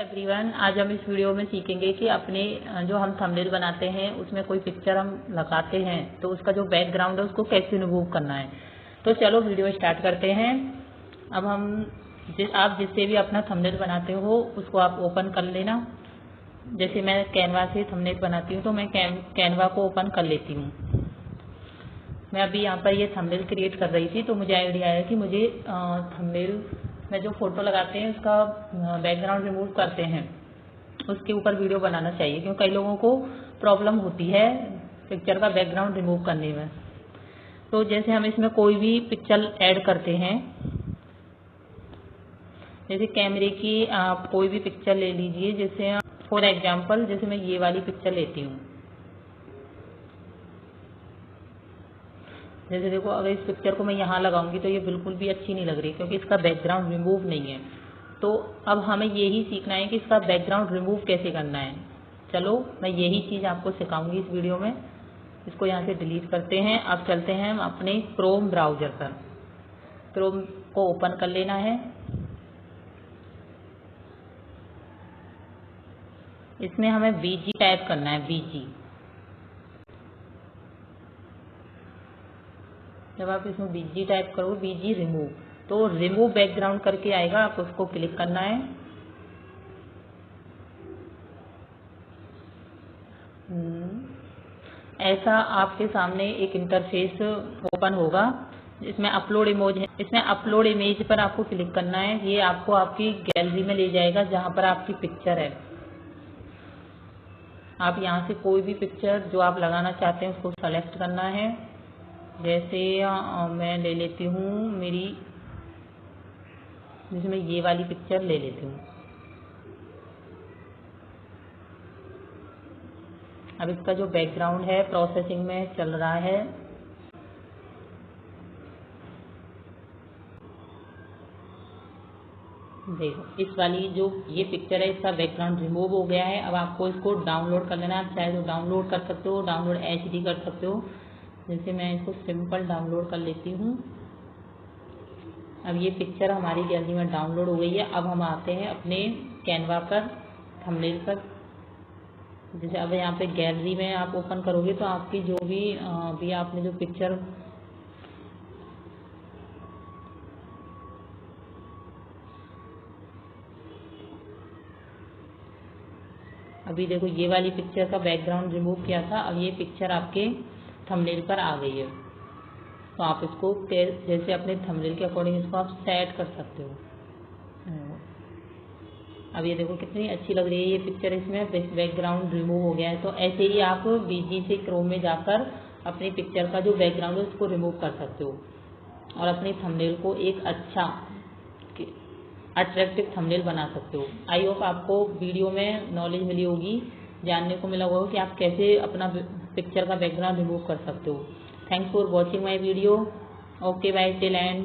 Everyone, आज हम इस वीडियो में सीखेंगे कि अपने जो हम थंबनेल बनाते हैं उसमें कोई पिक्चर हम लगाते हैं तो उसका जो बैकग्राउंड है उसको कैसे रिमूव करना है। तो चलो वीडियो स्टार्ट करते हैं। अब हम आप जिससे भी अपना थंबनेल बनाते हो उसको आप ओपन कर लेना। जैसे मैं कैनवा से थंबनेल बनाती हूँ तो मैं कैनवा को ओपन कर लेती हूँ। मैं अभी यहाँ पर ये थंबनेल क्रिएट कर रही थी तो मुझे आइडिया आया कि मुझे थंबनेल में जो फोटो लगाते हैं उसका बैकग्राउंड रिमूव करते हैं उसके ऊपर वीडियो बनाना चाहिए, क्योंकि कई लोगों को प्रॉब्लम होती है पिक्चर का बैकग्राउंड रिमूव करने में। तो जैसे हम इसमें कोई भी पिक्चर ऐड करते हैं, जैसे कैमरे की आप कोई भी पिक्चर ले लीजिए। जैसे फॉर एग्जांपल जैसे मैं ये वाली पिक्चर लेती हूँ। जैसे देखो, अगर इस पिक्चर को मैं यहाँ लगाऊंगी तो ये बिल्कुल भी अच्छी नहीं लग रही क्योंकि इसका बैकग्राउंड रिमूव नहीं है। तो अब हमें यही सीखना है कि इसका बैकग्राउंड रिमूव कैसे करना है। चलो मैं यही चीज़ आपको सिखाऊंगी इस वीडियो में। इसको यहाँ से डिलीट करते हैं। अब चलते हैं हम अपने क्रोम ब्राउजर पर। क्रोम को ओपन कर लेना है। इसमें हमें बीजी टाइप करना है, बीजी। जब आप इसमें बीजी टाइप करोगे, बीजी रिमूव, तो रिमूव बैकग्राउंड करके आएगा, आप उसको क्लिक करना है। ऐसा आपके सामने एक इंटरफेस ओपन होगा। इसमें अपलोड इमेज है, इसमें अपलोड इमेज पर आपको क्लिक करना है। ये आपको आपकी गैलरी में ले जाएगा जहां पर आपकी पिक्चर है। आप यहां से कोई भी पिक्चर जो आप लगाना चाहते हैं उसको सेलेक्ट करना है। जैसे मैं ले लेती हूँ मेरी, जैसे मैं ये वाली पिक्चर ले लेती हूँ। अब इसका जो बैकग्राउंड है प्रोसेसिंग में चल रहा है। देखो, इस वाली जो ये पिक्चर है इसका बैकग्राउंड रिमूव हो गया है। अब आपको इसको डाउनलोड कर लेना है। आप चाहे तो डाउनलोड कर सकते हो, डाउनलोड HD कर सकते हो। जैसे मैं इसको सिंपल डाउनलोड कर लेती हूँ। अब ये पिक्चर हमारी गैलरी में डाउनलोड हो गई है। अब हम आते हैं अपने कैनवा पर, थंबनेल पर। जैसे अब यहाँ पे गैलरी में आप ओपन करोगे तो आपकी जो भी आपने जो पिक्चर अभी देखो, ये वाली पिक्चर का बैकग्राउंड रिमूव किया था। अब ये पिक्चर आपके थंबनेल पर आ गई है। तो आप इसको जैसे अपने थंबनेल के अकॉर्डिंग इसको आप सेट कर सकते हो। अब ये देखो कितनी अच्छी लग रही है ये पिक्चर, इसमें बैकग्राउंड रिमूव हो गया है। तो ऐसे ही आप बीजी से क्रोम में जाकर अपनी पिक्चर का जो बैकग्राउंड है उसको रिमूव कर सकते हो और अपनी थंबनेल को एक अच्छा अट्रैक्टिव थंबनेल बना सकते हो। आई होप आपको वीडियो में नॉलेज मिली होगी, जानने को मिला होगा कि आप कैसे अपना पिक्चर का बैकग्राउंड रिमूव कर सकते हो। Thanks for watching my video. Okay, bye, till and.